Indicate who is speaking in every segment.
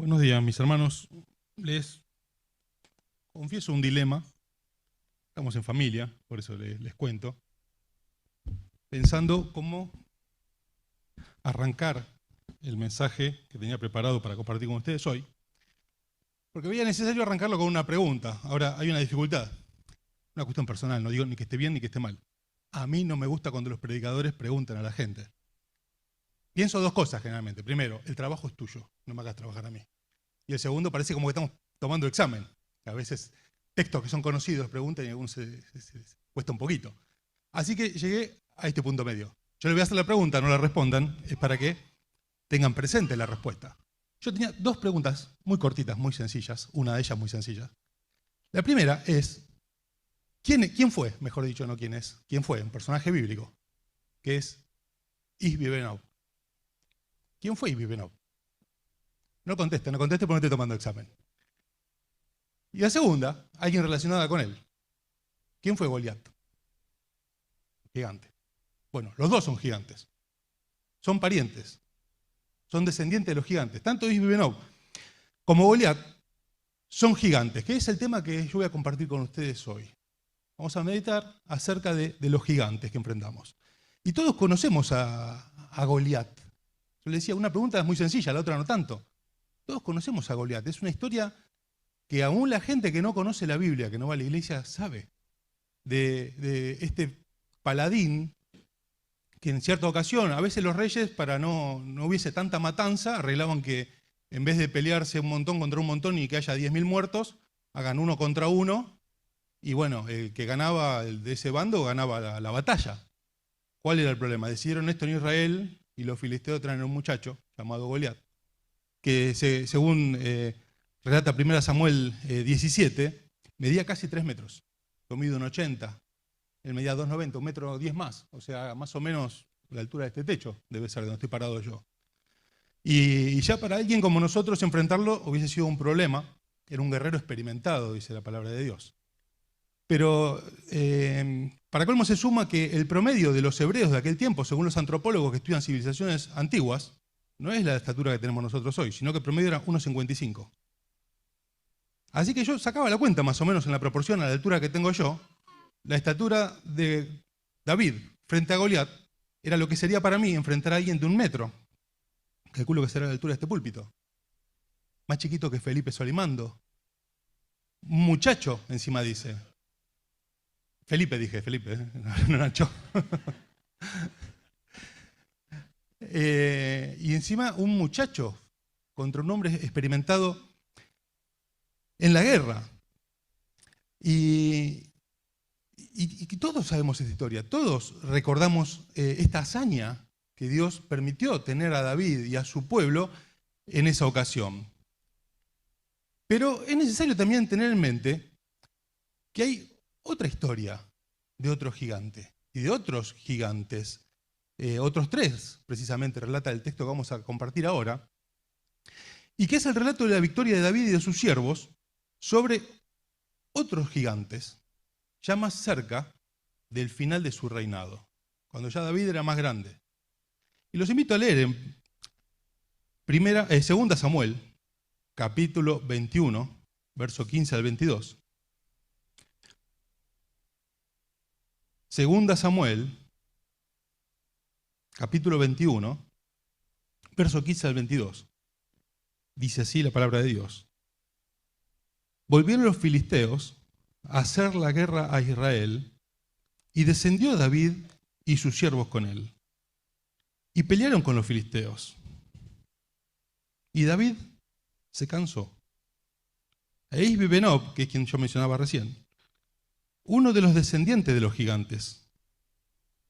Speaker 1: Buenos días, mis hermanos. Les confieso un dilema. Estamos en familia, por eso les cuento. Pensando cómo arrancar el mensaje que tenía preparado para compartir con ustedes hoy. Porque veía necesario arrancarlo con una pregunta. Ahora, hay una dificultad. Una cuestión personal, no digo ni que esté bien ni que esté mal. A mí no me gusta cuando los predicadores preguntan a la gente. Pienso dos cosas generalmente. Primero, el trabajo es tuyo, no me hagas trabajar a mí. Y el segundo, parece como que estamos tomando examen. A veces textos que son conocidos preguntan y a algunos se cuesta un poquito. Así que llegué a este punto medio. Yo les voy a hacer la pregunta, no la respondan, es para que tengan presente la respuesta. Yo tenía dos preguntas muy cortitas, muy sencillas, una de ellas muy sencilla. La primera es, ¿quién fue? Mejor dicho, no quién es. ¿Quién fue? Un personaje bíblico, que es Isbi Benob. ¿Quién fue Isbi Benob? No conteste porque no estoy tomando examen. Y la segunda, alguien relacionada con él. ¿Quién fue Goliat? Gigante. Bueno, los dos son gigantes. Son parientes. Son descendientes de los gigantes. Tanto Isbi Benob como Goliat son gigantes, que es el tema que yo voy a compartir con ustedes hoy. Vamos a meditar acerca de los gigantes que enfrentamos. Y todos conocemos a Goliat. Yo le decía, una pregunta es muy sencilla, la otra no tanto. Todos conocemos a Goliat. Es una historia que aún la gente que no conoce la Biblia, que no va a la iglesia, sabe. De este paladín que en cierta ocasión, a veces los reyes, para no hubiese tanta matanza, arreglaban que en vez de pelearse un montón contra un montón y que haya 10.000 muertos, hagan uno contra uno, y bueno, el que ganaba de ese bando ganaba la batalla. ¿Cuál era el problema? Decidieron esto en Israel y los filisteos traen a un muchacho llamado Goliat, que según relata 1 Samuel 17, medía casi 3 metros. Yo mido 1,80, él medía 2,90, 1,10 m más, o sea, más o menos la altura de este techo debe ser de donde estoy parado yo. Y ya para alguien como nosotros enfrentarlo hubiese sido un problema. Era un guerrero experimentado, dice la palabra de Dios. Pero para colmo se suma que el promedio de los hebreos de aquel tiempo, según los antropólogos que estudian civilizaciones antiguas, no es la estatura que tenemos nosotros hoy, sino que el promedio era 1,55. Así que yo sacaba la cuenta más o menos en la proporción a la altura que tengo yo. La estatura de David frente a Goliat era lo que sería para mí enfrentar a alguien de 1 metro. Calculo que será la altura de este púlpito. Más chiquito que Felipe Solimando. Un muchacho, encima dice. Felipe, no Nacho. Y encima un muchacho contra un hombre experimentado en la guerra. Y todos sabemos esta historia, todos recordamos esta hazaña que Dios permitió tener a David y a su pueblo en esa ocasión. Pero es necesario también tener en mente que hay otra historia de otro gigante y de otros gigantes. Otros 3, precisamente, relata el texto que vamos a compartir ahora, y que es el relato de la victoria de David y de sus siervos sobre otros gigantes, ya más cerca del final de su reinado, cuando ya David era más grande. Y los invito a leer en 2 Samuel, capítulo 21, verso 15 al 22. 2 Samuel, capítulo 21, verso 15 al 22. Dice así la palabra de Dios. Volvieron los filisteos a hacer la guerra a Israel, y descendió David y sus siervos con él. Y pelearon con los filisteos. Y David se cansó. E Isbi Benob, que es quien yo mencionaba recién, uno de los descendientes de los gigantes,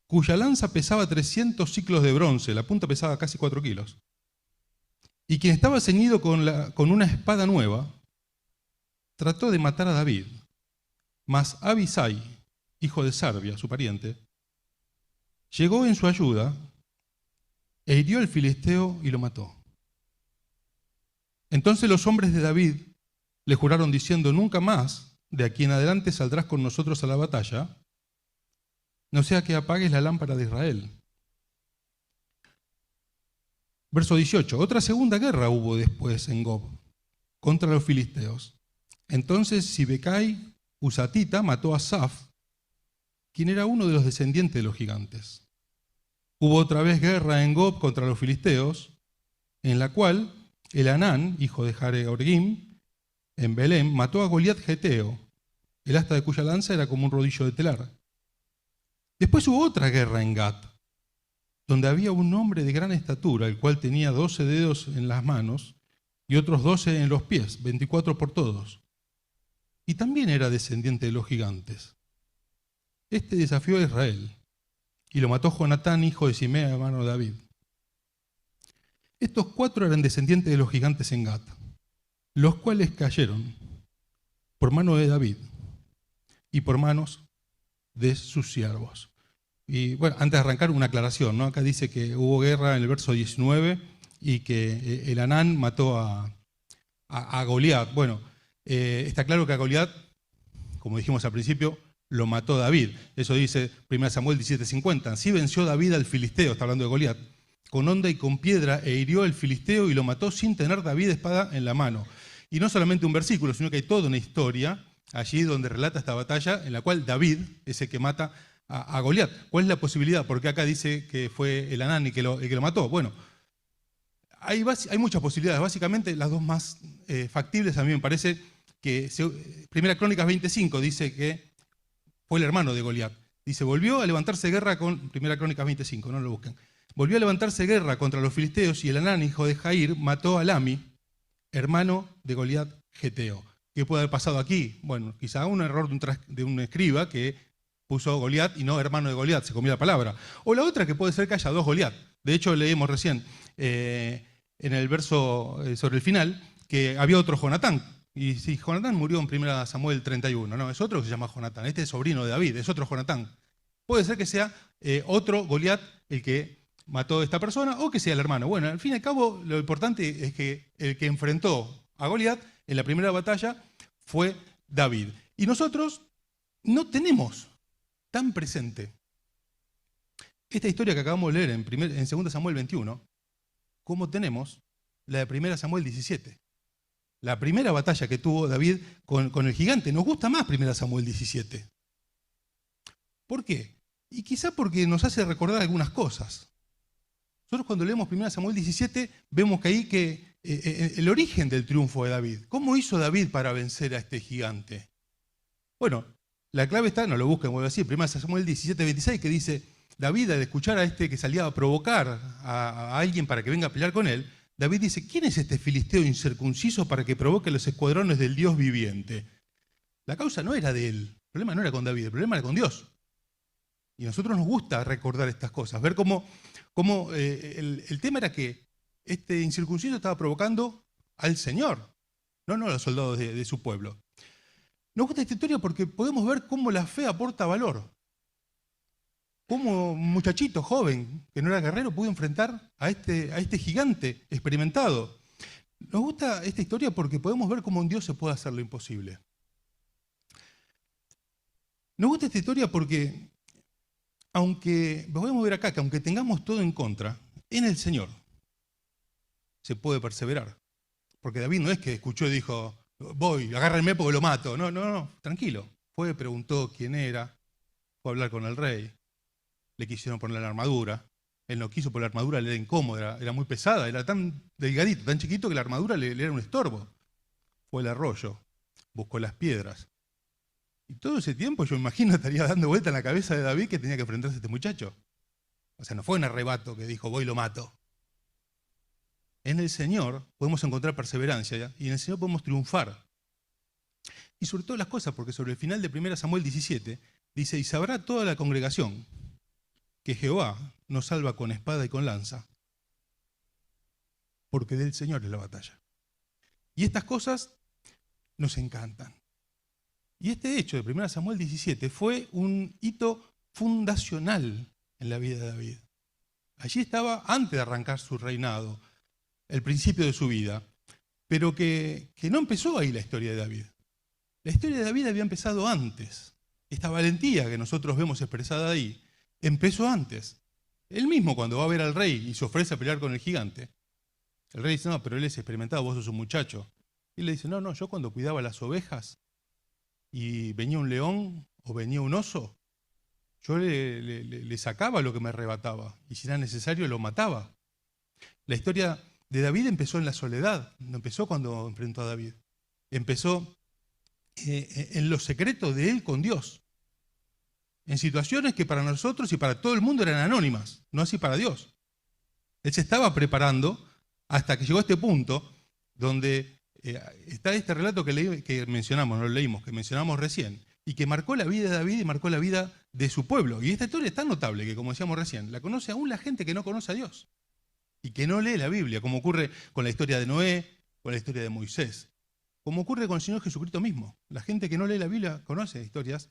Speaker 1: cuya lanza pesaba 300 siclos de bronce, la punta pesaba casi 4 kilos, y quien estaba ceñido con una espada nueva, trató de matar a David. Mas Abisai, hijo de Sarbia, su pariente, llegó en su ayuda e hirió al filisteo y lo mató. Entonces los hombres de David le juraron diciendo: nunca más de aquí en adelante saldrás con nosotros a la batalla, no sea que apagues la lámpara de Israel. Verso 18. Otra segunda guerra hubo después en Gob. contra los filisteos. Entonces Sibecai Husatita mató a Saf, quien era uno de los descendientes de los gigantes. Hubo otra vez guerra en Gob contra los filisteos, en la cual Elhanán, hijo de Jare-Orgim, en Belén, mató a Goliat Geteo, el asta de cuya lanza era como un rodillo de telar. Después hubo otra guerra en Gat, donde había un hombre de gran estatura, el cual tenía 12 dedos en las manos y otros 12 en los pies, 24 por todos. Y también era descendiente de los gigantes. Este desafió a Israel y lo mató Jonatán, hijo de Simea, hermano de David. Estos 4 eran descendientes de los gigantes en Gat, los cuales cayeron por mano de David y por manos de sus siervos. Y bueno, antes de arrancar, una aclaración, ¿no? Acá dice que hubo guerra en el verso 19 y que Elhanán mató a Goliat. Bueno, está claro que a Goliat, como dijimos al principio, lo mató David. Eso dice 1 Samuel 17:50. Así venció David al filisteo, está hablando de Goliat, con honda y con piedra, e hirió al filisteo y lo mató sin tener David espada en la mano. Y no solamente un versículo, sino que hay toda una historia allí donde relata esta batalla en la cual David es el que mata a Goliat. ¿Cuál es la posibilidad? Porque acá dice que fue Elhanán el que lo mató. Bueno, hay muchas posibilidades. Básicamente las dos más factibles a mí me parece que Primera Crónicas 25 dice que fue el hermano de Goliat. Dice, volvió a levantarse guerra con... Primera Crónicas 25, no lo busquen. Volvió a levantarse guerra contra los filisteos y Elhanán, hijo de Jair, mató a Lami, hermano de Goliat Geteo. ¿Qué puede haber pasado aquí? Bueno, quizá un error de un escriba que puso Goliat y no hermano de Goliat, se comió la palabra. O la otra que puede ser que haya 2 Goliat. De hecho, leímos recién en el verso sobre el final que había otro Jonatán. Y sí, Jonatán murió en 1 Samuel 31, ¿no? Es otro que se llama Jonatán. Este es sobrino de David, es otro Jonatán. Puede ser que sea otro Goliat el que mató a esta persona o que sea el hermano. Bueno, al fin y al cabo, lo importante es que el que enfrentó a Goliat en la primera batalla fue David. Y nosotros no tenemos tan presente esta historia que acabamos de leer en 2 Samuel 21, como tenemos la de 1 Samuel 17. La primera batalla que tuvo David con el gigante. Nos gusta más 1 Samuel 17. ¿Por qué? Y quizá porque nos hace recordar algunas cosas. Nosotros cuando leemos 1 Samuel 17 vemos que ahí el origen del triunfo de David. ¿Cómo hizo David para vencer a este gigante? Bueno, la clave está, no lo busquen, vuelvo a decir, 1 Samuel 17:26, que dice, David al escuchar a este que salía a provocar a alguien para que venga a pelear con él, David dice, ¿quién es este filisteo incircunciso para que provoque los escuadrones del Dios viviente? La causa no era de él, el problema no era con David, el problema era con Dios. Y a nosotros nos gusta recordar estas cosas, ver cómo el tema era que este incircunciso estaba provocando al Señor, no a los soldados de su pueblo. Nos gusta esta historia porque podemos ver cómo la fe aporta valor. Cómo un muchachito joven, que no era guerrero, pudo enfrentar a este gigante experimentado. Nos gusta esta historia porque podemos ver cómo en Dios se puede hacer lo imposible. Nos gusta esta historia porque, podemos ver acá que aunque tengamos todo en contra, en el Señor se puede perseverar. Porque David no es que escuchó y dijo, voy, agárrenme porque lo mato. No, tranquilo. Fue, preguntó quién era, fue a hablar con el rey. Le quisieron poner la armadura. Él no quiso porque la armadura le era incómoda, era muy pesada, era tan delgadito, tan chiquito que la armadura le era un estorbo. Fue al arroyo, buscó las piedras. Y todo ese tiempo yo me imagino estaría dando vuelta en la cabeza de David que tenía que enfrentarse a este muchacho. O sea, no fue un arrebato que dijo, voy y lo mato. En el Señor podemos encontrar perseverancia, ¿ya? Y en el Señor podemos triunfar. Y sobre todas las cosas, porque sobre el final de 1 Samuel 17 dice, y sabrá toda la congregación que Jehová nos salva con espada y con lanza, porque del Señor es la batalla. Y estas cosas nos encantan. Y este hecho de 1 Samuel 17 fue un hito fundacional en la vida de David. Allí estaba antes de arrancar su reinado, el principio de su vida, pero que no empezó ahí la historia de David. La historia de David había empezado antes. Esta valentía que nosotros vemos expresada ahí, empezó antes. Él mismo cuando va a ver al rey y se ofrece a pelear con el gigante, el rey dice, no, pero él es experimentado, vos sos un muchacho. Y le dice, no, no, yo cuando cuidaba las ovejas y venía un león o venía un oso, yo le sacaba lo que me arrebataba y si era necesario lo mataba. La historia de David empezó en la soledad, no empezó cuando enfrentó a David. Empezó en lo secreto de él con Dios. En situaciones que para nosotros y para todo el mundo eran anónimas, no así para Dios. Él se estaba preparando hasta que llegó a este punto donde está este relato que mencionamos, no lo leímos, que mencionamos recién, y que marcó la vida de David y marcó la vida de su pueblo. Y esta historia es tan notable que, como decíamos recién, la conoce aún la gente que no conoce a Dios y que no lee la Biblia, como ocurre con la historia de Noé, con la historia de Moisés, como ocurre con el Señor Jesucristo mismo. La gente que no lee la Biblia conoce historias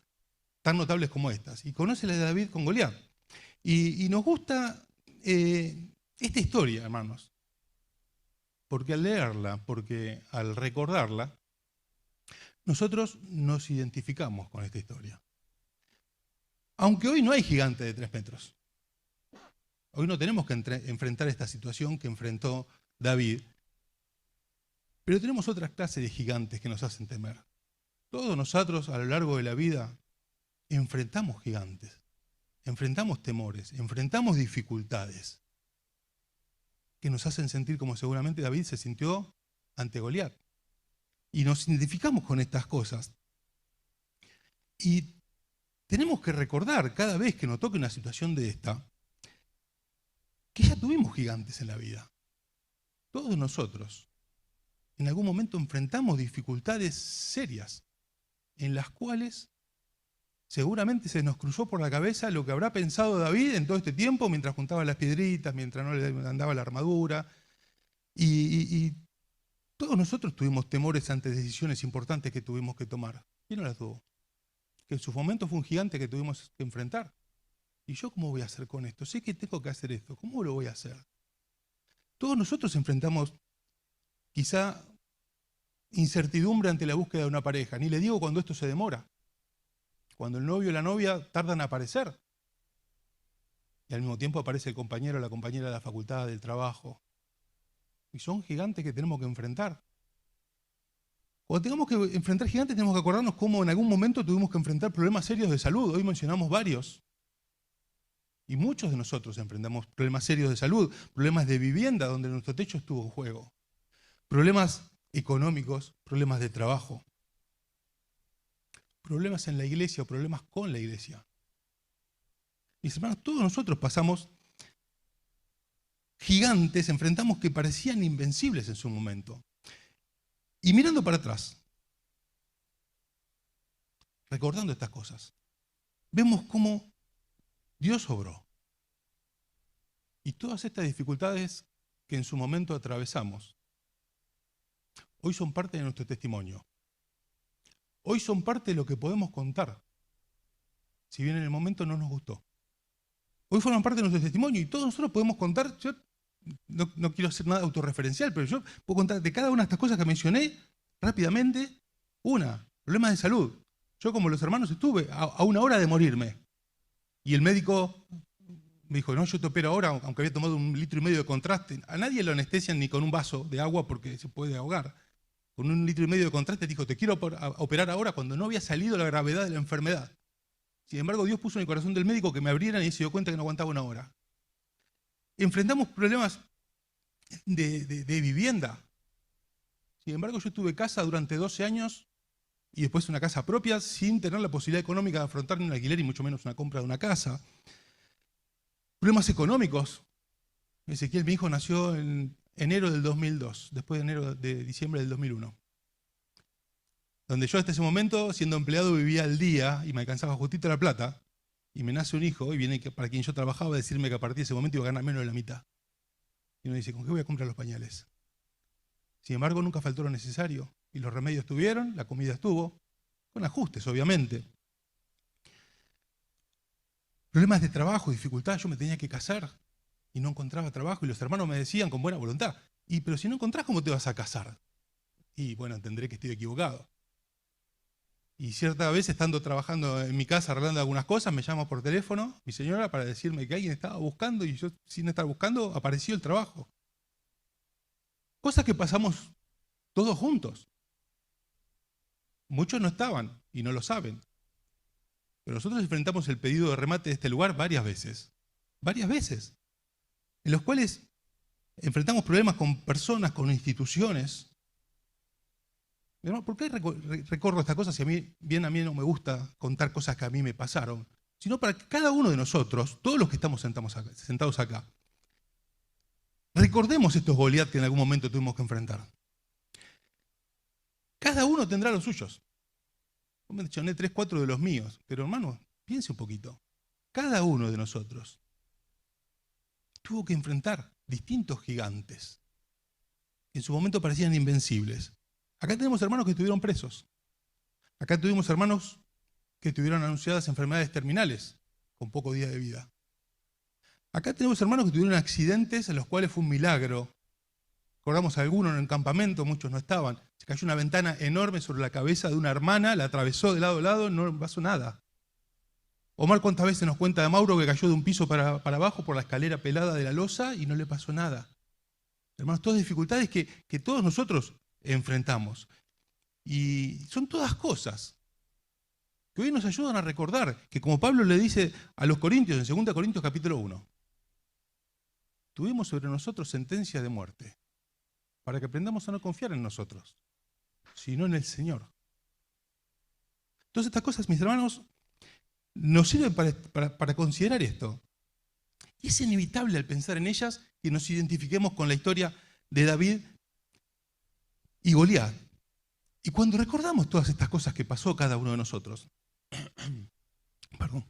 Speaker 1: tan notables como estas, y conoce la de David con Goliat. Y nos gusta esta historia, hermanos, porque al leerla, porque al recordarla, nosotros nos identificamos con esta historia. Aunque hoy no hay gigante de 3 metros. Hoy no tenemos que enfrentar esta situación que enfrentó David, pero tenemos otras clases de gigantes que nos hacen temer. Todos nosotros a lo largo de la vida enfrentamos gigantes, enfrentamos temores, enfrentamos dificultades que nos hacen sentir como seguramente David se sintió ante Goliat. Y nos identificamos con estas cosas. Y tenemos que recordar cada vez que nos toque una situación de esta, que ya tuvimos gigantes en la vida. Todos nosotros en algún momento enfrentamos dificultades serias en las cuales seguramente se nos cruzó por la cabeza lo que habrá pensado David en todo este tiempo mientras juntaba las piedritas, mientras no le andaba la armadura. Y todos nosotros tuvimos temores ante decisiones importantes que tuvimos que tomar. ¿Quién no las tuvo? Que en su momento fue un gigante que tuvimos que enfrentar. ¿Y yo cómo voy a hacer con esto? Sé que tengo que hacer esto. ¿Cómo lo voy a hacer? Todos nosotros enfrentamos quizá incertidumbre ante la búsqueda de una pareja. Ni le digo cuando esto se demora. Cuando el novio o la novia tardan en aparecer. Y al mismo tiempo aparece el compañero o la compañera de la facultad, del trabajo. Y son gigantes que tenemos que enfrentar. Cuando tengamos que enfrentar gigantes tenemos que acordarnos cómo en algún momento tuvimos que enfrentar problemas serios de salud. Hoy mencionamos varios. Y muchos de nosotros enfrentamos problemas serios de salud, problemas de vivienda donde nuestro techo estuvo en juego, problemas económicos, problemas de trabajo, problemas en la iglesia o problemas con la iglesia. Mis hermanos, todos nosotros pasamos gigantes, enfrentamos que parecían invencibles en su momento. Y mirando para atrás, recordando estas cosas, vemos cómo Dios obró. Y todas estas dificultades que en su momento atravesamos, hoy son parte de nuestro testimonio. Hoy son parte de lo que podemos contar, si bien en el momento no nos gustó. Hoy forman parte de nuestro testimonio y todos nosotros podemos contar. Yo no quiero hacer nada autorreferencial, pero yo puedo contar de cada una de estas cosas que mencioné rápidamente. Problemas de salud. Yo, como los hermanos, estuve a 1 hora de morirme. Y el médico me dijo, no, yo te opero ahora, aunque había tomado 1,5 litros de contraste. A nadie lo anestesian ni con un vaso de agua porque se puede ahogar. Con 1,5 litros de contraste dijo, te quiero operar ahora, cuando no había salido la gravedad de la enfermedad. Sin embargo, Dios puso en el corazón del médico que me abrieran y se dio cuenta que no aguantaba 1 hora. Enfrentamos problemas de vivienda. Sin embargo, yo tuve casa durante 12 años y después una casa propia sin tener la posibilidad económica de afrontar ni un alquiler y mucho menos una compra de una casa. Problemas económicos. Ezequiel, mi hijo, nació en enero del 2002, después de diciembre del 2001. Donde yo hasta ese momento, siendo empleado, vivía al día y me alcanzaba justito la plata, y me nace un hijo, y viene para quien yo trabajaba a decirme que a partir de ese momento iba a ganar menos de la mitad. Y uno dice, ¿con qué voy a comprar los pañales? Sin embargo, nunca faltó lo necesario, y los remedios estuvieron, la comida estuvo, con ajustes, obviamente. Problemas de trabajo, dificultades, yo me tenía que casar, y no encontraba trabajo, y los hermanos me decían con buena voluntad, pero si no encontrás, ¿cómo te vas a casar? Y bueno, tendré que estoy equivocado. Y cierta vez, estando trabajando en mi casa, arreglando algunas cosas, me llama por teléfono mi señora para decirme que alguien estaba buscando y yo, sin estar buscando, apareció el trabajo. Cosas que pasamos todos juntos. Muchos no estaban y no lo saben. Pero nosotros enfrentamos el pedido de remate de este lugar varias veces, en los cuales enfrentamos problemas con personas, con instituciones. ¿Por qué recorro estas cosas si a mí no me gusta contar cosas que a mí me pasaron? Sino para que cada uno de nosotros, todos los que estamos sentados acá, recordemos estos Goliat que en algún momento tuvimos que enfrentar. Cada uno tendrá los suyos. Yo me mencioné 3, 4 de los míos, pero hermano, piense un poquito. Cada uno de nosotros tuvo que enfrentar distintos gigantes que en su momento parecían invencibles. Acá tenemos hermanos que estuvieron presos. Acá tuvimos hermanos que tuvieron anunciadas enfermedades terminales con pocos días de vida. Acá tenemos hermanos que tuvieron accidentes en los cuales fue un milagro. Recordamos a algunos en el campamento, muchos no estaban. Se cayó una ventana enorme sobre la cabeza de una hermana, la atravesó de lado a lado, no pasó nada. Omar cuántas veces nos cuenta de Mauro que cayó de un piso para abajo por la escalera pelada de la losa y no le pasó nada. Hermanos, todas dificultades que todos nosotros enfrentamos. Y son todas cosas que hoy nos ayudan a recordar que, como Pablo le dice a los Corintios en 2 Corintios capítulo 1, tuvimos sobre nosotros sentencia de muerte para que aprendamos a no confiar en nosotros, sino en el Señor. Entonces estas cosas, mis hermanos, nos sirven para considerar esto. Y es inevitable al pensar en ellas que nos identifiquemos con la historia de David y Goliat. Y cuando recordamos todas estas cosas que pasó cada uno de nosotros, perdón.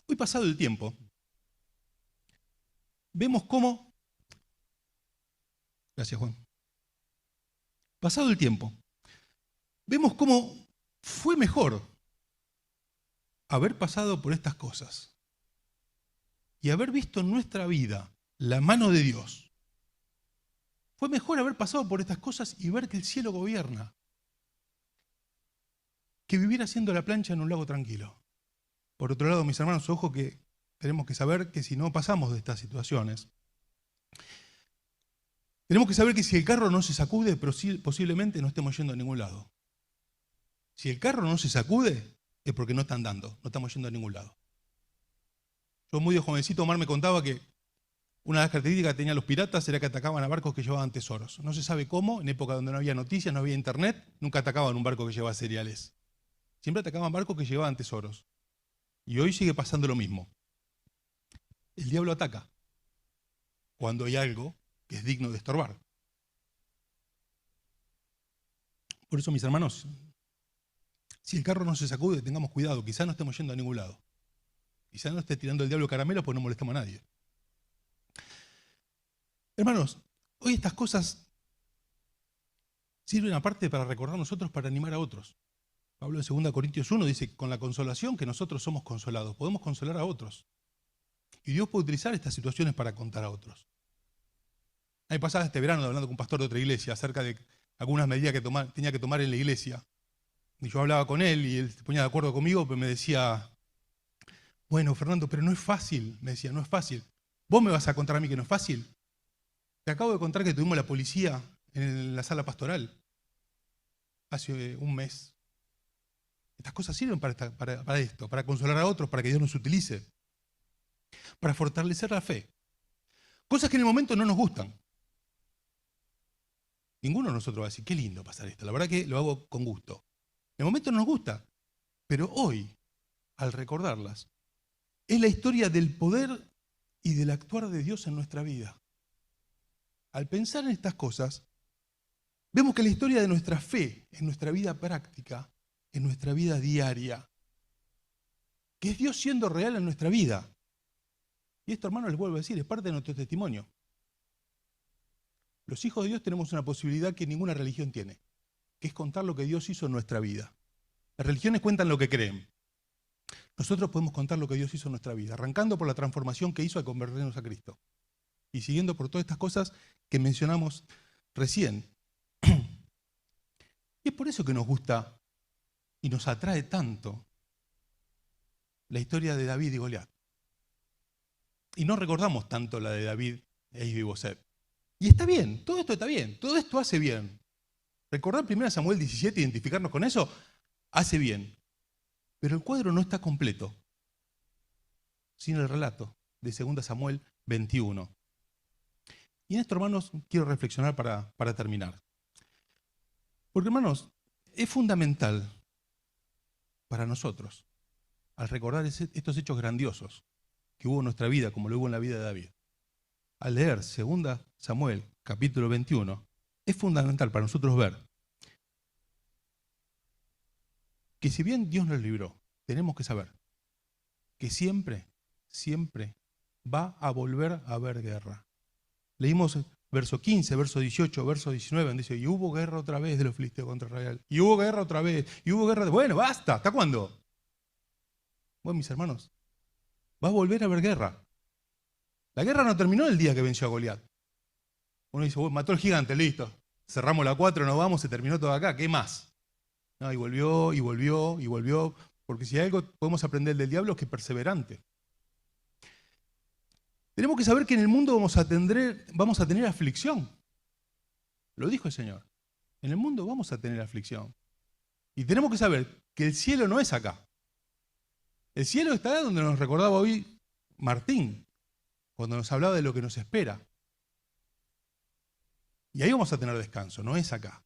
Speaker 1: Hoy pasado el tiempo, vemos cómo, gracias Juan, pasado el tiempo, vemos cómo fue mejor haber pasado por estas cosas y haber visto en nuestra vida la mano de Dios. Fue mejor haber pasado por estas cosas y ver que el cielo gobierna, que vivir haciendo la plancha en un lago tranquilo. Por otro lado, mis hermanos, ojo que tenemos que saber que si no pasamos de estas situaciones, tenemos que saber que si el carro no se sacude, posiblemente no estemos yendo a ningún lado. Si el carro no se sacude, es porque no está andando, no estamos yendo a ningún lado. Yo muy de jovencito, Omar me contaba que una de las características que tenían los piratas era que atacaban a barcos que llevaban tesoros. No se sabe cómo, en época donde no había noticias, no había internet, nunca atacaban un barco que llevaba cereales. Siempre atacaban barcos que llevaban tesoros. Y hoy sigue pasando lo mismo. El diablo ataca cuando hay algo que es digno de estorbar. Por eso, mis hermanos, si el carro no se sacude, tengamos cuidado, quizás no estemos yendo a ningún lado. Quizás no esté tirando el diablo caramelos porque no molestamos a nadie. Hermanos, hoy estas cosas sirven aparte para recordar a nosotros, para animar a otros. Pablo en 2 Corintios 1 dice, con la consolación que nosotros somos consolados, podemos consolar a otros. Y Dios puede utilizar estas situaciones para contar a otros. A mí pasaba este verano hablando con un pastor de otra iglesia acerca de algunas medidas que tenía que tomar en la iglesia. Y yo hablaba con él y él se ponía de acuerdo conmigo, pero me decía, bueno, Fernando, pero no es fácil. Me decía, no es fácil. ¿Vos me vas a contar a mí que no es fácil? Te acabo de contar que tuvimos la policía en la sala pastoral hace un mes. Estas cosas sirven para esto, para consolar a otros, para que Dios nos utilice, para fortalecer la fe. Cosas que en el momento no nos gustan. Ninguno de nosotros va a decir, qué lindo pasar esto. La verdad que lo hago con gusto. En el momento no nos gusta, pero hoy, al recordarlas, es la historia del poder y del actuar de Dios en nuestra vida. Al pensar en estas cosas, vemos que la historia de nuestra fe, en nuestra vida práctica, en nuestra vida diaria, que es Dios siendo real en nuestra vida. Y esto, hermano, les vuelvo a decir, es parte de nuestro testimonio. Los hijos de Dios tenemos una posibilidad que ninguna religión tiene, que es contar lo que Dios hizo en nuestra vida. Las religiones cuentan lo que creen. Nosotros podemos contar lo que Dios hizo en nuestra vida, arrancando por la transformación que hizo al convertirnos a Cristo. Y siguiendo por todas estas cosas que mencionamos recién. Y es por eso que nos gusta y nos atrae tanto la historia de David y Goliat. Y no recordamos tanto la de David e Isbiboset. Y está bien, todo esto está bien, todo esto hace bien. Recordar 1 Samuel 17, identificarnos con eso, hace bien. Pero el cuadro no está completo sin el relato de 2 Samuel 21. Y en esto, hermanos, quiero reflexionar para terminar. Porque, hermanos, es fundamental para nosotros, al recordar estos hechos grandiosos que hubo en nuestra vida, como lo hubo en la vida de David, al leer 2 Samuel capítulo 21, es fundamental para nosotros ver que si bien Dios nos libró, tenemos que saber que siempre, siempre va a volver a haber guerra. Leímos verso 15, verso 18, verso 19, donde dice, y hubo guerra otra vez de los filisteos contra Israel, y hubo guerra otra vez, y hubo guerra. Bueno, basta, ¿hasta cuándo? Bueno, mis hermanos, va a volver a haber guerra. La guerra no terminó el día que venció a Goliat. Uno dice, bueno, mató al gigante, listo. Cerramos la 4, nos vamos, se terminó todo acá, ¿qué más? No, y volvió, y volvió, y volvió. Porque si hay algo podemos aprender del diablo es que es perseverante. Tenemos que saber que en el mundo vamos a tener aflicción. Lo dijo el Señor. En el mundo vamos a tener aflicción. Y tenemos que saber que el cielo no es acá. El cielo está donde nos recordaba hoy Martín, cuando nos hablaba de lo que nos espera. Y ahí vamos a tener descanso, no es acá.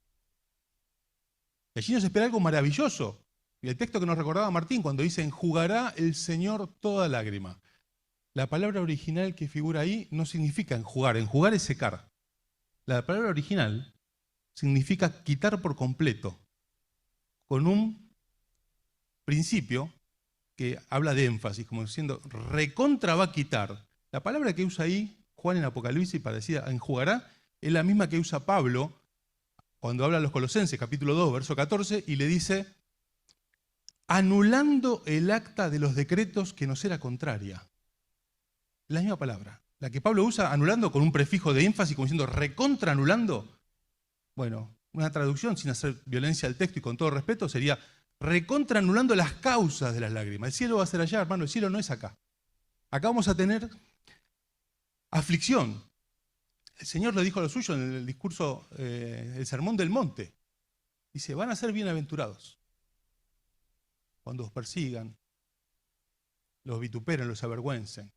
Speaker 1: Y allí nos espera algo maravilloso. Y el texto que nos recordaba Martín, cuando dice, enjugará el Señor toda lágrima. La palabra original que figura ahí no significa enjugar es secar. La palabra original significa quitar por completo, con un principio que habla de énfasis, como diciendo, recontra va a quitar. La palabra que usa ahí Juan en Apocalipsis, parecida a enjugará, es la misma que usa Pablo cuando habla a los Colosenses, capítulo 2, verso 14, y le dice, anulando el acta de los decretos que nos era contraria. La misma palabra. La que Pablo usa, anulando, con un prefijo de énfasis, como diciendo recontra anulando. Bueno, una traducción sin hacer violencia al texto y con todo respeto sería recontra anulando las causas de las lágrimas. El cielo va a ser allá, hermano, el cielo no es acá. Acá vamos a tener aflicción. El Señor le dijo a los suyos en el discurso, el Sermón del Monte. Dice, van a ser bienaventurados cuando os persigan, los vituperen, los avergüencen,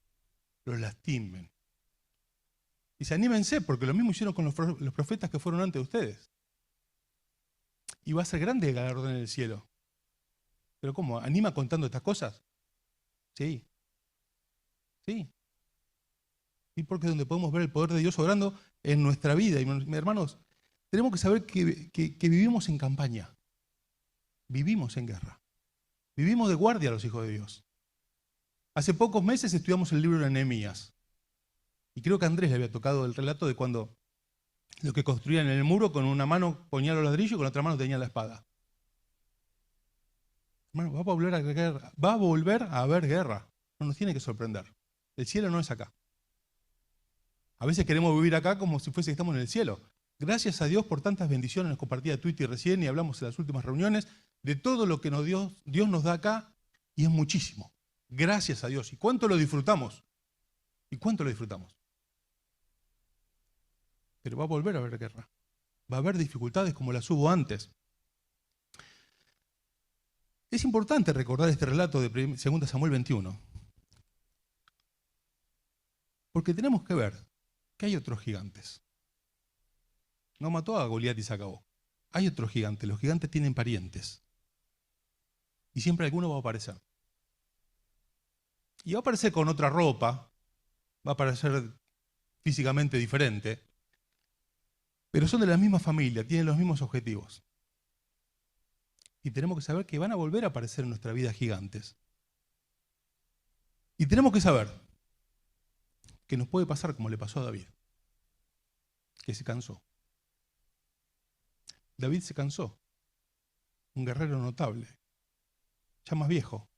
Speaker 1: los lastimen. Dice, anímense, porque lo mismo hicieron con los profetas que fueron antes de ustedes. Y va a ser grande el galardón en el cielo. ¿Pero cómo? ¿Anima contando estas cosas? Sí. Sí. Y porque es donde podemos ver el poder de Dios obrando en nuestra vida. Y hermanos, tenemos que saber que vivimos en campaña. Vivimos en guerra. Vivimos de guardia los hijos de Dios. Hace pocos meses estudiamos el libro de Nehemías. Y creo que a Andrés le había tocado el relato de cuando lo que construían en el muro, con una mano ponían los ladrillos y con la otra mano tenían la espada. Hermano, va a volver a haber guerra. No nos tiene que sorprender. El cielo no es acá. A veces queremos vivir acá como si fuese que estamos en el cielo. Gracias a Dios por tantas bendiciones. Nos compartía Twitter recién y hablamos en las últimas reuniones de todo lo que Dios nos da acá, y es muchísimo. Gracias a Dios. ¿Y cuánto lo disfrutamos? ¿Y cuánto lo disfrutamos? Pero va a volver a haber guerra. Va a haber dificultades como las hubo antes. Es importante recordar este relato de 2 Samuel 21. Porque tenemos que ver que hay otros gigantes. No mató a Goliat y se acabó. Hay otros gigantes. Los gigantes tienen parientes. Y siempre alguno va a aparecer. Y va a aparecer con otra ropa. Va a aparecer físicamente diferente. Pero son de la misma familia, tienen los mismos objetivos. Y tenemos que saber que van a volver a aparecer en nuestra vida gigantes. Y tenemos que saber que nos puede pasar como le pasó a David, que se cansó. David se cansó, un guerrero notable, ya más viejo,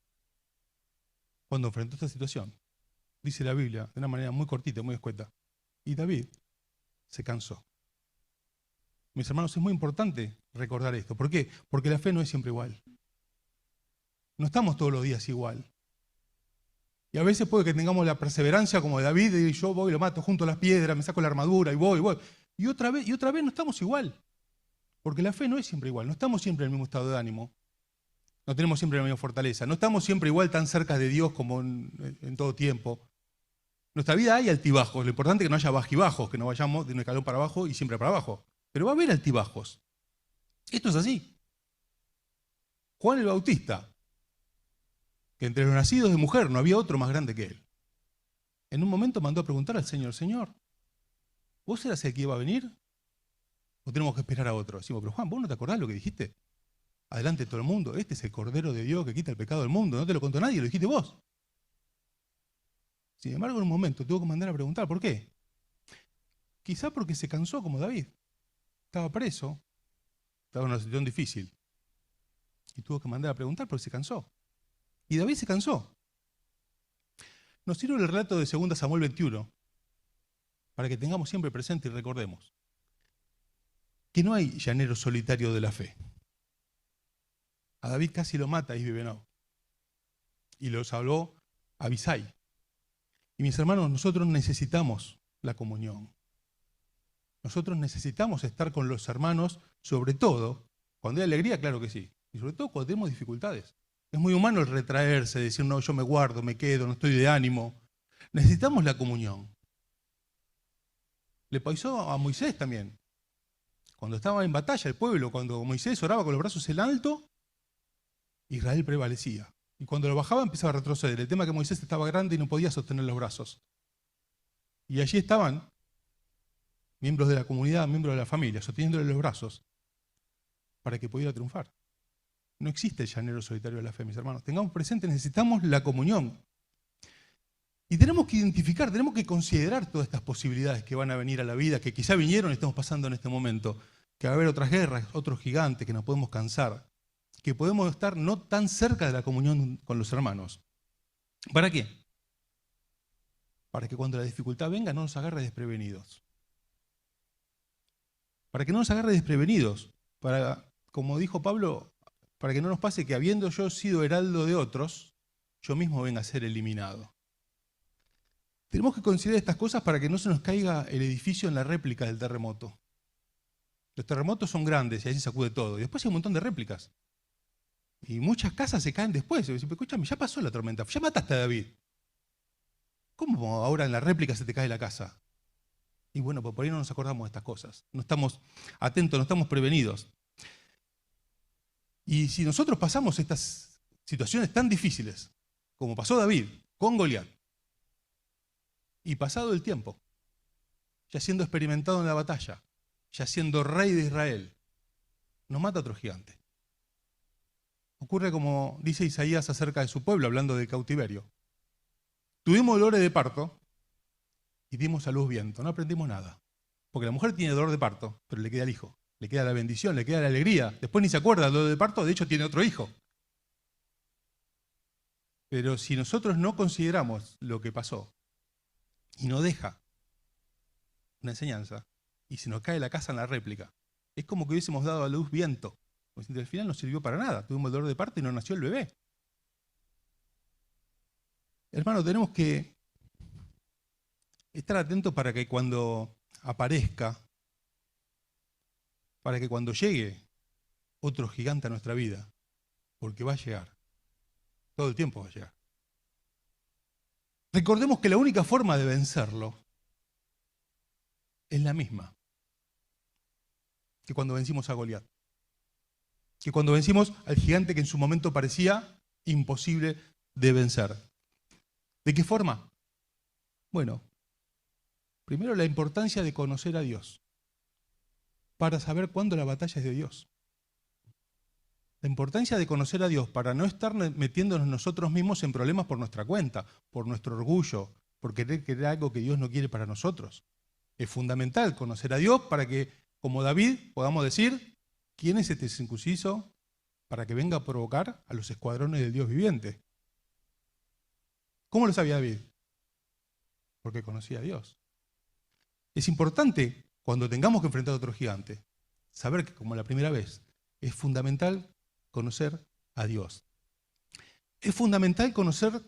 Speaker 1: cuando enfrentó esta situación. Dice la Biblia de una manera muy cortita, muy escueta. Y David se cansó. Mis hermanos, es muy importante recordar esto. ¿Por qué? Porque la fe no es siempre igual. No estamos todos los días igual. Y a veces puede que tengamos la perseverancia como de David, y yo voy, lo mato junto a las piedras, me saco la armadura y voy. Y otra vez no estamos igual. Porque la fe no es siempre igual, no estamos siempre en el mismo estado de ánimo. No tenemos siempre la misma fortaleza, no estamos siempre igual tan cerca de Dios como en todo tiempo. En nuestra vida hay altibajos, lo importante es que no haya bajibajos, que no vayamos de un escalón para abajo y siempre para abajo. Pero va a haber altibajos. Esto es así. Juan el Bautista, que entre los nacidos de mujer no había otro más grande que él, en un momento mandó a preguntar al Señor, Señor, ¿vos eras el que iba a venir? ¿O tenemos que esperar a otro? Decimos, pero Juan, ¿vos no te acordás lo que dijiste? Adelante todo el mundo, este es el Cordero de Dios que quita el pecado del mundo, no te lo contó nadie, lo dijiste vos. Sin embargo, en un momento tuvo que mandar a preguntar, ¿por qué? Quizá porque se cansó como David. Estaba preso, estaba en una situación difícil. Y tuvo que mandar a preguntar porque se cansó. Y David se cansó. Nos sirve el relato de 2 Samuel 21 para que tengamos siempre presente y recordemos que no hay llanero solitario de la fe. A David casi lo mata Isbi-Benob. Y lo salvó Abisai. Y mis hermanos, nosotros necesitamos la comunión. Nosotros necesitamos estar con los hermanos, sobre todo, cuando hay alegría, claro que sí. Y sobre todo cuando tenemos dificultades. Es muy humano el retraerse, decir, no, yo me guardo, me quedo, no estoy de ánimo. Necesitamos la comunión. Le pasó a Moisés también. Cuando estaba en batalla el pueblo, cuando Moisés oraba con los brazos en alto, Israel prevalecía. Y cuando lo bajaba empezaba a retroceder. El tema es que Moisés estaba grande y no podía sostener los brazos. Y allí estaban miembros de la comunidad, miembros de la familia, sosteniéndole los brazos para que pudiera triunfar. No existe el llanero solitario de la fe, mis hermanos. Tengamos presente, necesitamos la comunión. Y tenemos que identificar, tenemos que considerar todas estas posibilidades que van a venir a la vida, que quizá vinieron y estamos pasando en este momento, que va a haber otras guerras, otros gigantes, que nos podemos cansar, que podemos estar no tan cerca de la comunión con los hermanos. ¿Para qué? Para que cuando la dificultad venga no nos agarre desprevenidos. Para que no nos agarre desprevenidos. Para, como dijo Pablo, para que no nos pase que habiendo yo sido heraldo de otros, yo mismo venga a ser eliminado. Tenemos que considerar estas cosas para que no se nos caiga el edificio en la réplica del terremoto. Los terremotos son grandes y ahí se sacude todo. Y después hay un montón de réplicas. Y muchas casas se caen después. Y dicen, escúchame, ya pasó la tormenta, ya mataste a David. ¿Cómo ahora en la réplica se te cae la casa? Y bueno, pues por ahí no nos acordamos de estas cosas. No estamos atentos, no estamos prevenidos. Y si nosotros pasamos estas situaciones tan difíciles, como pasó David con Goliat, y pasado el tiempo, ya siendo experimentado en la batalla, ya siendo rey de Israel, nos mata otro gigante. Ocurre como dice Isaías acerca de su pueblo, hablando del cautiverio. Tuvimos dolores de parto y dimos a luz viento, no aprendimos nada. Porque la mujer tiene dolor de parto, pero le queda el hijo, le queda la bendición, le queda la alegría. Después ni se acuerda del dolor de parto, de hecho tiene otro hijo. Pero si nosotros no consideramos lo que pasó y no deja una enseñanza, y se nos cae la casa en la réplica, es como que hubiésemos dado a luz viento. Al final no sirvió para nada, tuvimos el dolor de parto y no nació el bebé. Hermano, tenemos que estar atentos para que cuando aparezca, para que cuando llegue otro gigante a nuestra vida, porque va a llegar, todo el tiempo va a llegar. Recordemos que la única forma de vencerlo es la misma que cuando vencimos a Goliat. Que cuando vencimos al gigante que en su momento parecía imposible de vencer. ¿De qué forma? Bueno, primero la importancia de conocer a Dios para saber cuándo la batalla es de Dios. La importancia de conocer a Dios para no estar metiéndonos nosotros mismos en problemas por nuestra cuenta, por nuestro orgullo, por querer algo que Dios no quiere para nosotros. Es fundamental conocer a Dios para que, como David, podamos decir, ¿quién es este circunciso para que venga a provocar a los escuadrones del Dios viviente? ¿Cómo lo sabía David? Porque conocía a Dios. Es importante, cuando tengamos que enfrentar a otro gigante, saber que, como la primera vez, es fundamental conocer a Dios. Es fundamental conocer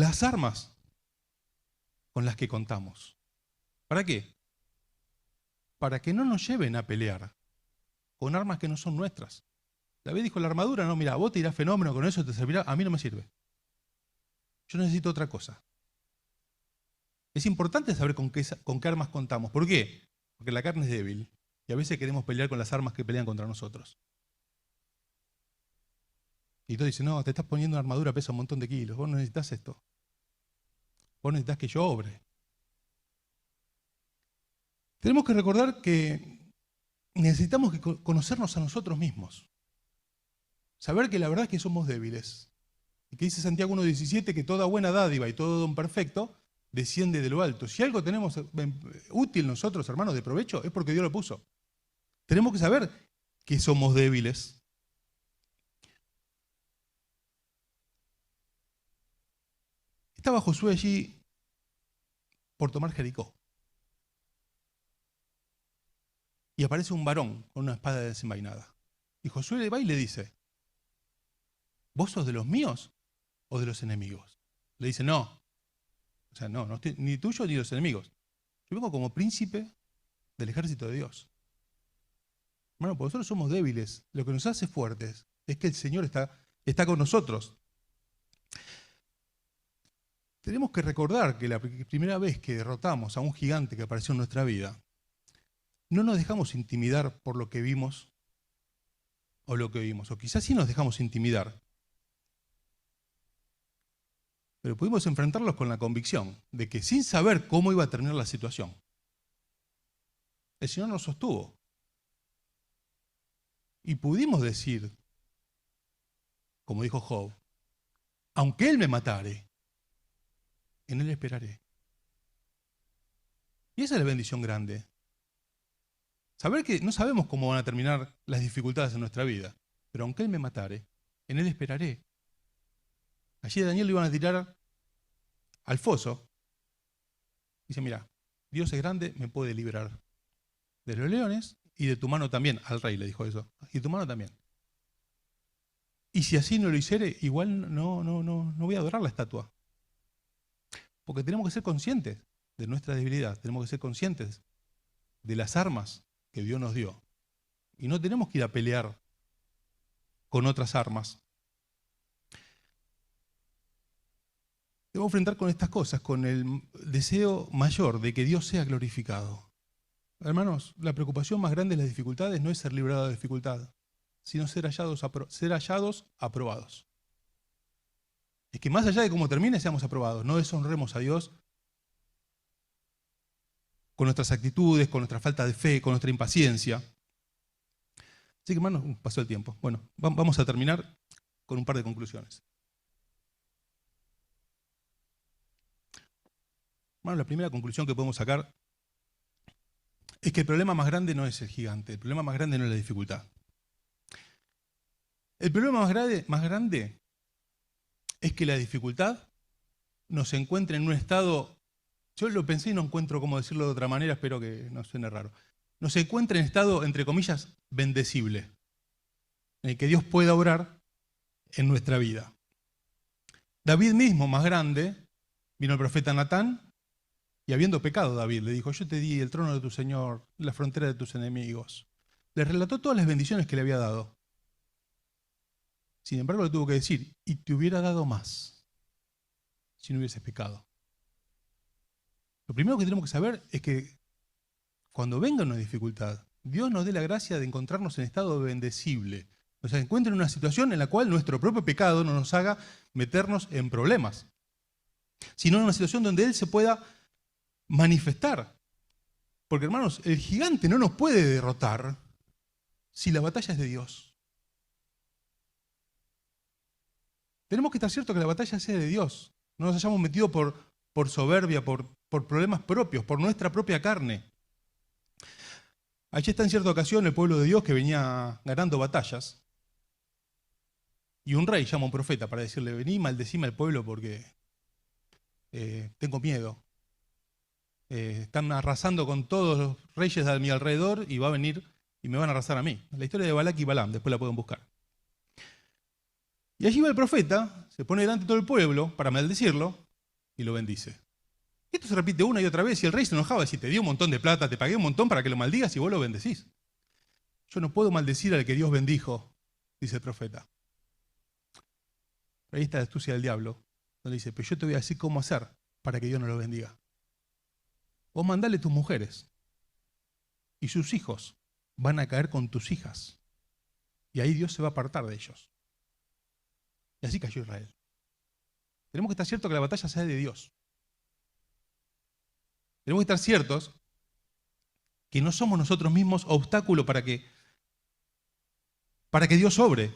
Speaker 1: las armas con las que contamos. ¿Para qué? Para que no nos lleven a pelear con armas que no son nuestras. David dijo, la armadura, no, mira, vos te dirás fenómeno, con eso te servirá, a mí no me sirve. Yo necesito otra cosa. Es importante saber con qué armas contamos. ¿Por qué? Porque la carne es débil y a veces queremos pelear con las armas que pelean contra nosotros. Y tú dices, no, te estás poniendo una armadura, pesa un montón de kilos, vos no necesitas esto. Vos necesitas que yo obre. Tenemos que recordar que necesitamos conocernos a nosotros mismos. Saber que la verdad es que somos débiles. Y que dice Santiago 1:17 que toda buena dádiva y todo don perfecto desciende de lo alto. Si algo tenemos útil nosotros, hermanos, de provecho, es porque Dios lo puso. Tenemos que saber que somos débiles. Estaba Josué allí por tomar Jericó. Y aparece un varón con una espada desenvainada. Y Josué le va y le dice, ¿vos sos de los míos o de los enemigos? Le dice, no. O sea, no estoy ni tuyo ni de los enemigos. Yo vengo como príncipe del ejército de Dios. Hermano, porque nosotros somos débiles. Lo que nos hace fuertes es que el Señor está con nosotros. Tenemos que recordar que la primera vez que derrotamos a un gigante que apareció en nuestra vida, no nos dejamos intimidar por lo que vimos o lo que oímos. O quizás sí nos dejamos intimidar. Pero pudimos enfrentarlos con la convicción de que sin saber cómo iba a terminar la situación, el Señor nos sostuvo. Y pudimos decir, como dijo Job, aunque Él me matare, en Él esperaré. Y esa es la bendición grande. Saber que no sabemos cómo van a terminar las dificultades en nuestra vida, pero aunque Él me matare, en Él esperaré. Allí a Daniel lo iban a tirar al foso. Dice, mira, Dios es grande, me puede librar de los leones y de tu mano también. Al rey le dijo eso. Y de tu mano también. Y si así no lo hiciere, igual no voy a adorar la estatua. Porque tenemos que ser conscientes de nuestra debilidad. Tenemos que ser conscientes de las armas que Dios nos dio. Y no tenemos que ir a pelear con otras armas. Debemos enfrentar con estas cosas, con el deseo mayor de que Dios sea glorificado. Hermanos, la preocupación más grande de las dificultades no es ser librado de dificultad, sino ser hallados aprobados. Es que más allá de cómo termine, seamos aprobados. No deshonremos a Dios con nuestras actitudes, con nuestra falta de fe, con nuestra impaciencia. Así que, hermanos, pasó el tiempo. Bueno, vamos a terminar con un par de conclusiones. Hermanos, la primera conclusión que podemos sacar es que el problema más grande no es el gigante, el problema más grande no es la dificultad. El problema más grande es que la dificultad nos encuentra en un estado, yo lo pensé y no encuentro cómo decirlo de otra manera, espero que no suene raro, nos encuentra en estado, entre comillas, bendecible, en el que Dios pueda obrar en nuestra vida. David mismo, más grande, vino el profeta Natán, y habiendo pecado David, le dijo, yo te di el trono de tu Señor, la frontera de tus enemigos. Le relató todas las bendiciones que le había dado. Sin embargo, le tuvo que decir, y te hubiera dado más si no hubieses pecado. Lo primero que tenemos que saber es que cuando venga una dificultad, Dios nos dé la gracia de encontrarnos en estado bendecible. Nos encuentre en una situación en la cual nuestro propio pecado no nos haga meternos en problemas, sino en una situación donde Él se pueda manifestar. Porque, hermanos, el gigante no nos puede derrotar si la batalla es de Dios. Tenemos que estar ciertos que la batalla sea de Dios. No nos hayamos metido por soberbia, por problemas propios, por nuestra propia carne. Allí está en cierta ocasión el pueblo de Dios que venía ganando batallas. Y un rey llama a un profeta para decirle, vení, maldecime al pueblo porque tengo miedo. Están arrasando con todos los reyes de mi alrededor y va a venir y me van a arrasar a mí. La historia de Balac y Balaam, después la pueden buscar. Y allí va el profeta, se pone delante de todo el pueblo para maldecirlo, y lo bendice. Esto se repite una y otra vez y el rey se enojaba y decía, te di un montón de plata, te pagué un montón para que lo maldigas y vos lo bendecís. Yo no puedo maldecir al que Dios bendijo, dice el profeta. Ahí está la astucia del diablo, donde dice, pero yo te voy a decir cómo hacer para que Dios no lo bendiga. Vos mandale tus mujeres y sus hijos van a caer con tus hijas. Y ahí Dios se va a apartar de ellos. Y así cayó Israel. Tenemos que estar ciertos que la batalla sea de Dios. Tenemos que estar ciertos que no somos nosotros mismos obstáculo para que Dios obre.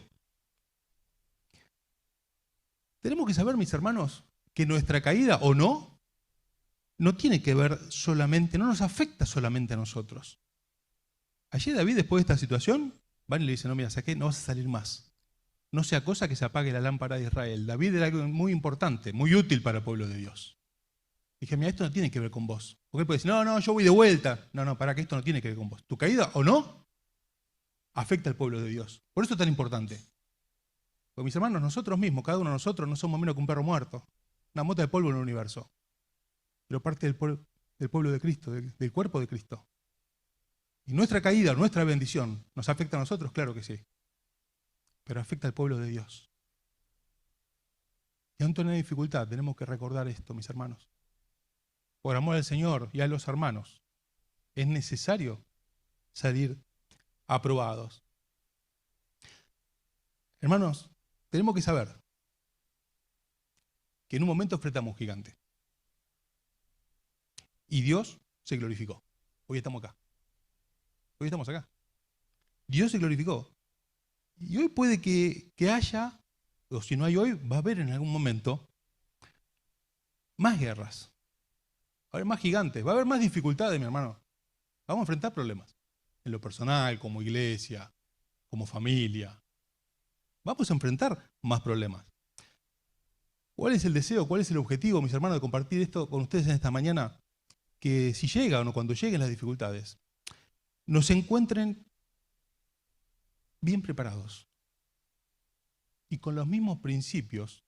Speaker 1: Tenemos que saber, mis hermanos, que nuestra caída o no tiene que ver solamente, no nos afecta solamente a nosotros. Allí David, después de esta situación, van y le dicen, no, mira, ¿sabes qué? No vas a salir más. No sea cosa que se apague la lámpara de Israel. David era algo muy importante, muy útil para el pueblo de Dios. Dije, mira, esto no tiene que ver con vos. Porque él puede decir, no, yo voy de vuelta. No, para que esto no tiene que ver con vos. Tu caída o no afecta al pueblo de Dios. Por eso es tan importante. Porque mis hermanos, nosotros mismos, cada uno de nosotros, no somos menos que un perro muerto. Una mota de polvo en el universo. Pero parte del pueblo de Cristo, del cuerpo de Cristo. Y nuestra caída, nuestra bendición, ¿nos afecta a nosotros? Claro que sí. Pero afecta al pueblo de Dios. Y ante una dificultad tenemos que recordar esto, mis hermanos. Por amor al Señor y a los hermanos, es necesario salir aprobados. Hermanos, tenemos que saber que en un momento enfrentamos a un gigante. Y Dios se glorificó. Hoy estamos acá. Hoy estamos acá. Dios se glorificó. Y hoy puede que haya, o si no hay hoy, va a haber en algún momento más guerras. Va a haber más gigantes, va a haber más dificultades, mi hermano. Vamos a enfrentar problemas. En lo personal, como iglesia, como familia. Vamos a enfrentar más problemas. ¿Cuál es el deseo, cuál es el objetivo, mis hermanos, de compartir esto con ustedes en esta mañana? Que si llegan o cuando lleguen las dificultades, nos encuentren bien preparados y con los mismos principios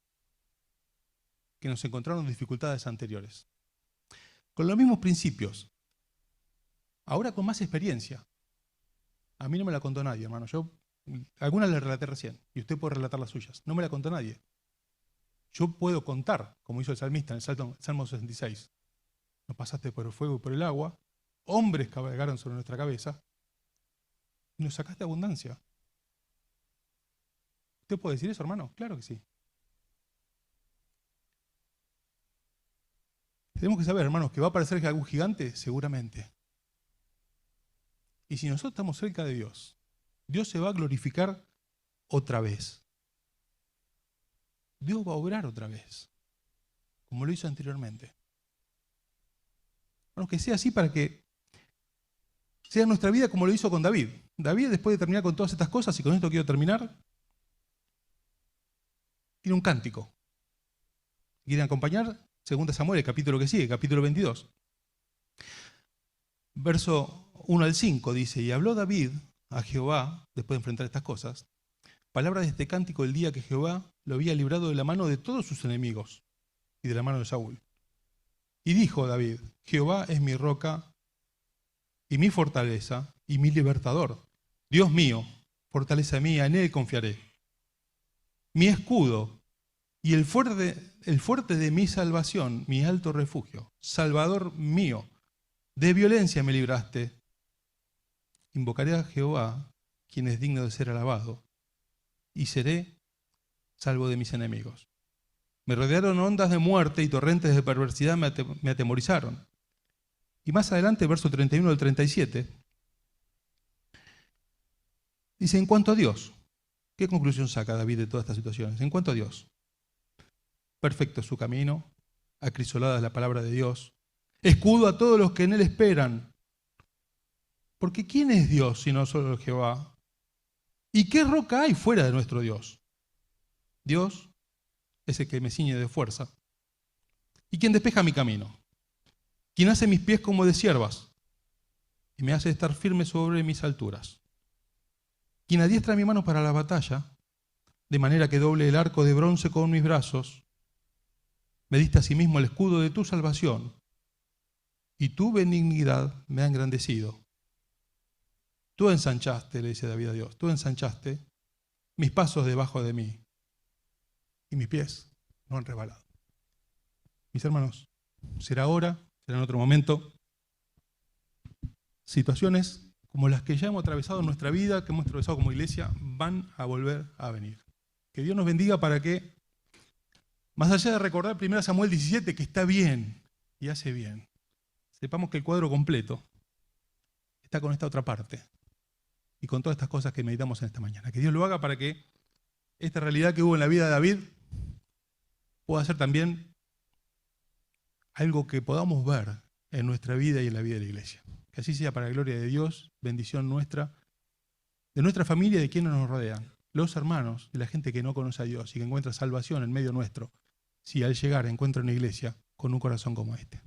Speaker 1: que nos encontraron en dificultades anteriores. Con los mismos principios, ahora con más experiencia. A mí no me la contó nadie, hermano. Yo algunas le relaté recién y usted puede relatar las suyas. No me la contó nadie. Yo puedo contar, como hizo el salmista en el Salmo 66. Nos pasaste por el fuego y por el agua, hombres cabalgaron sobre nuestra cabeza y nos sacaste abundancia. ¿Usted puede decir eso, hermano? Claro que sí. Tenemos que saber, hermanos, que va a aparecer algún gigante, seguramente. Y si nosotros estamos cerca de Dios, Dios se va a glorificar otra vez. Dios va a obrar otra vez, como lo hizo anteriormente. Bueno, que sea así para que sea nuestra vida como lo hizo con David. David, después de terminar con todas estas cosas, y con esto quiero terminar, tiene un cántico. ¿Quieren acompañar? 2 Samuel, el capítulo que sigue, capítulo 22. Verso 1 al 5 dice, y habló David a Jehová, después de enfrentar estas cosas, palabras de este cántico el día que Jehová lo había librado de la mano de todos sus enemigos y de la mano de Saúl. Y dijo David, Jehová es mi roca y mi fortaleza y mi libertador. Dios mío, fortaleza mía, en él confiaré. Mi escudo y el fuerte de mi salvación, mi alto refugio. Salvador mío, de violencia me libraste. Invocaré a Jehová, quien es digno de ser alabado, y seré salvo de mis enemigos. Me rodearon ondas de muerte y torrentes de perversidad me atemorizaron. Y más adelante, verso 31 al 37, dice, en cuanto a Dios, ¿qué conclusión saca David de todas estas situaciones? En cuanto a Dios, perfecto es su camino, acrisolada es la palabra de Dios, escudo a todos los que en él esperan. Porque ¿quién es Dios sino solo Jehová? ¿Y qué roca hay fuera de nuestro Dios? Dios es el que me ciñe de fuerza y quien despeja mi camino, quien hace mis pies como de ciervas y me hace estar firme sobre mis alturas, quien adiestra mi mano para la batalla, de manera que doble el arco de bronce con mis brazos. Me diste asimismo el escudo de tu salvación, y tu benignidad me ha engrandecido. Tú ensanchaste, le dice David a Dios, tú ensanchaste mis pasos debajo de mí, y mis pies no han resbalado. Mis hermanos, será ahora, será en otro momento, situaciones como las que ya hemos atravesado en nuestra vida, que hemos atravesado como iglesia, van a volver a venir. Que Dios nos bendiga para que, más allá de recordar 1 Samuel 17, que está bien y hace bien, sepamos que el cuadro completo está con esta otra parte y con todas estas cosas que meditamos en esta mañana. Que Dios lo haga para que esta realidad que hubo en la vida de David pueda ser también algo que podamos ver en nuestra vida y en la vida de la iglesia. Que así sea para la gloria de Dios, bendición nuestra, de nuestra familia y de quienes nos rodean, los hermanos, de la gente que no conoce a Dios y que encuentra salvación en medio nuestro, si al llegar encuentra una iglesia con un corazón como este.